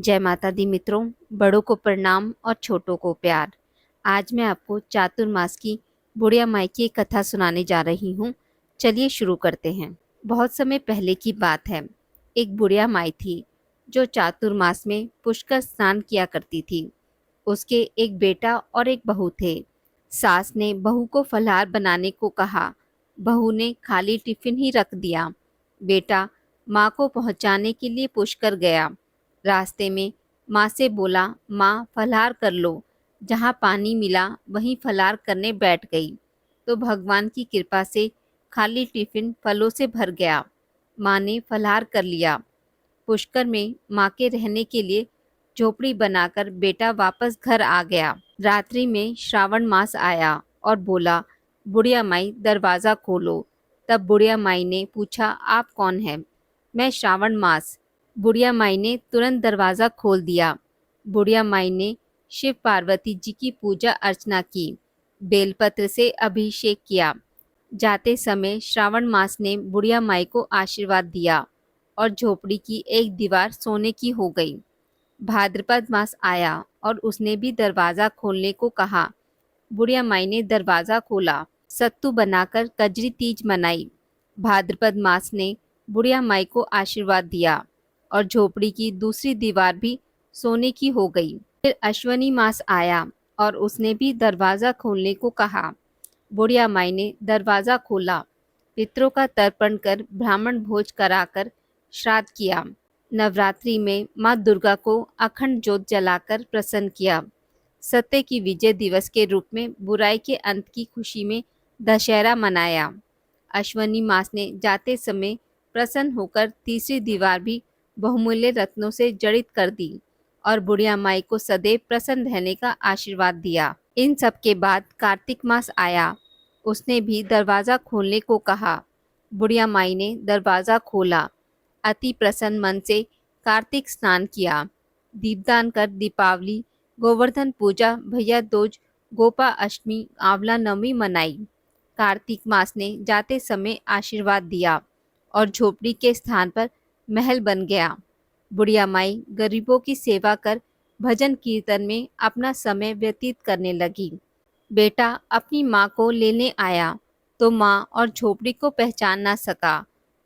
जय माता दी मित्रों, बड़ों को प्रणाम और छोटों को प्यार। आज मैं आपको चातुर्मास की बुढ़िया माई की एक कथा सुनाने जा रही हूँ। चलिए शुरू करते हैं। बहुत समय पहले की बात है। एक बुढ़िया माई थी जो चातुर्मास में पुष्कर स्नान किया करती थी। उसके एक बेटा और एक बहू थे। सास ने बहू को फलाहार बनाने को कहा। बहू ने खाली टिफिन ही रख दिया। बेटा माँ को पहुँचाने के लिए पुष्कर गया। रास्ते में माँ से बोला, माँ फलाहार कर लो। जहाँ पानी मिला वहीं फलाहार करने बैठ गई तो भगवान की कृपा से खाली टिफिन फलों से भर गया। माँ ने फलाहार कर लिया। पुष्कर में माँ के रहने के लिए झोपड़ी बनाकर बेटा वापस घर आ गया। रात्रि में श्रावण मास आया और बोला, बुढ़िया माई दरवाज़ा खोलो। तब बुढ़िया माई ने पूछा, आप कौन है? मैं श्रावण मास। बुढ़िया माई ने तुरंत दरवाज़ा खोल दिया। बुढ़िया माई ने शिव पार्वती जी की पूजा अर्चना की, बेलपत्र से अभिषेक किया। जाते समय श्रावण मास ने बुढ़िया माई को आशीर्वाद दिया और झोपड़ी की एक दीवार सोने की हो गई। भाद्रपद मास आया और उसने भी दरवाज़ा खोलने को कहा। बुढ़िया माई ने दरवाज़ा खोला। सत्तू बनाकर कजरी तीज मनाई। भाद्रपद मास ने बुढ़िया माई को आशीर्वाद दिया और झोपड़ी की दूसरी दीवार भी सोने की हो गई। फिर अश्वनी मास आया और उसने भी दरवाज़ा खोलने को कहा। बुढ़िया माई ने दरवाज़ा खोला। पितरों का तर्पण कर ब्राह्मण भोज कराकर श्राद्ध किया। नवरात्रि में माँ दुर्गा को अखंड ज्योत जलाकर प्रसन्न किया। सत्य की विजय दिवस के रूप में बुराई के अंत की खुशी में दशहरा मनाया। अश्वनी मास ने जाते समय प्रसन्न होकर तीसरी दीवार भी बहुमूल्य रत्नों से जड़ित कर दी और बुढ़िया माई को सदैव प्रसन्न रहने का आशीर्वाद दिया। इन सब के बाद कार्तिक मास आया। उसने भी दरवाज़ा खोलने को कहा। बुढ़िया माई ने दरवाज़ा खोला। अति प्रसन्न मन से कार्तिक स्नान किया। दीपदान कर दीपावली, गोवर्धन पूजा, भैया दूज, गोपा अष्टमी, आंवला नवमी मनाई। कार्तिक मास ने जाते समय आशीर्वाद दिया और झोपड़ी के स्थान पर महल बन गया। बुढ़िया माई गरीबों की सेवा कर भजन कीर्तन में अपना समय व्यतीत करने लगी। बेटा अपनी माँ को लेने आया तो माँ और झोपड़ी को पहचान ना सका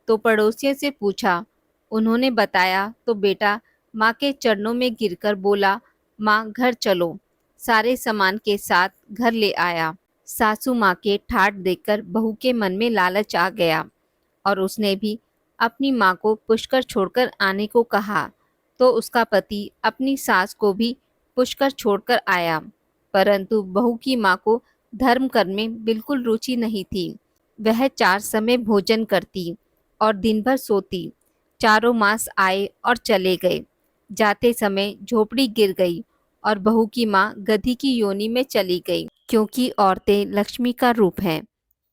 तो पड़ोसियों से पूछा। उन्होंने बताया तो बेटा माँ के चरणों में गिरकर बोला, माँ घर चलो। सारे सामान के साथ घर ले आया। सासू माँ के ठाठ देखकर बहू के मन में लालच आ गया और उसने भी अपनी माँ को पुष्कर छोड़कर आने को कहा तो उसका पति अपनी सास को भी पुष्कर छोड़कर आया। परंतु बहू की माँ को धर्म कर्म में बिल्कुल रुचि नहीं थी। वह 4 समय भोजन करती और दिन भर सोती। चारों मास आए और चले गए। जाते समय झोपड़ी गिर गई और बहू की माँ गधी की योनि में चली गई, क्योंकि औरतें लक्ष्मी का रूप हैं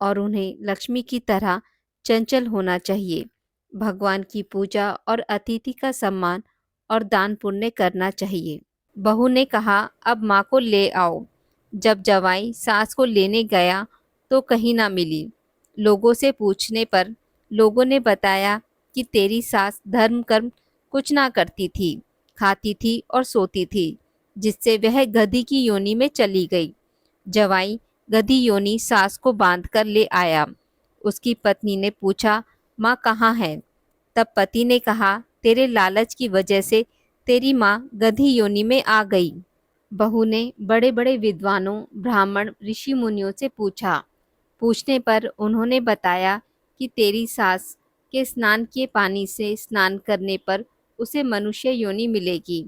और उन्हें लक्ष्मी की तरह चंचल होना चाहिए। भगवान की पूजा और अतिथि का सम्मान और दान पुण्य करना चाहिए। बहू ने कहा, अब माँ को ले आओ। जब जवाई सास को लेने गया तो कहीं ना मिली। लोगों से पूछने पर लोगों ने बताया कि तेरी सास धर्म कर्म कुछ ना करती थी, खाती थी और सोती थी, जिससे वह गधी की योनि में चली गई। जवाई गधी योनि सास को बांध कर ले आया। उसकी पत्नी ने पूछा, माँ कहाँ है? तब पति ने कहा, तेरे लालच की वजह से तेरी माँ गधी योनि में आ गई। बहू ने बड़े बड़े विद्वानों, ब्राह्मण, ऋषि मुनियों से पूछा। पूछने पर उन्होंने बताया कि तेरी सास के स्नान किए पानी से स्नान करने पर उसे मनुष्य योनि मिलेगी।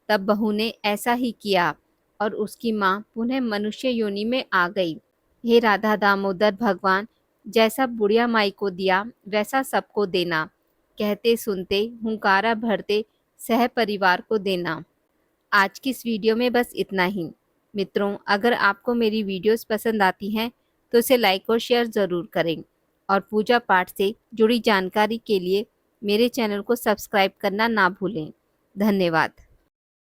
तब बहू ने ऐसा ही किया और उसकी माँ पुनः मनुष्य योनि में आ गई। हे राधा दामोदर भगवान, जैसा बुढ़िया माई को दिया वैसा सबको देना। कहते सुनते हुंकारा भरते सह परिवार को देना। आज की इस वीडियो में बस इतना ही। मित्रों, अगर आपको मेरी वीडियोस पसंद आती हैं तो इसे लाइक और शेयर ज़रूर करें और पूजा पाठ से जुड़ी जानकारी के लिए मेरे चैनल को सब्सक्राइब करना ना भूलें। धन्यवाद।